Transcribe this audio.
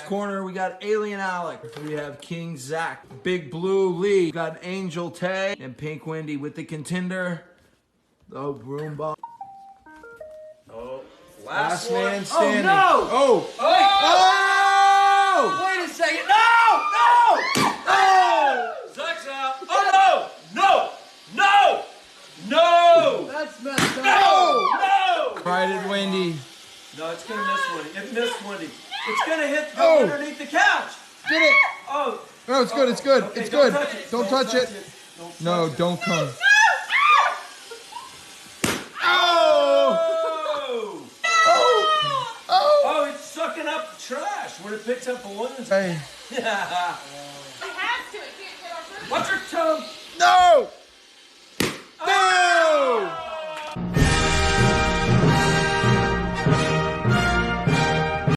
corner, we got Alien Alec. We have King Zach. Big Blue Lee. We got Angel Tay. And Pink Wendy with the contender. The Roomba. Oh, Last man standing. Oh, no! Oh! Wait a second. No! Zach's out. Oh, no! No! That's messed up. No! Prided Wendy. No, it's going to miss Wendy. It missed Wendy. It's going to hit go underneath the couch. Get it. Oh. No, it's good. It's good. Okay, It's good. Don't touch it. No, don't come. Oh, it's sucking up trash when it picks up balloons. Hey. Yeah. It has to. It can't get our food. Watch your tongue. No!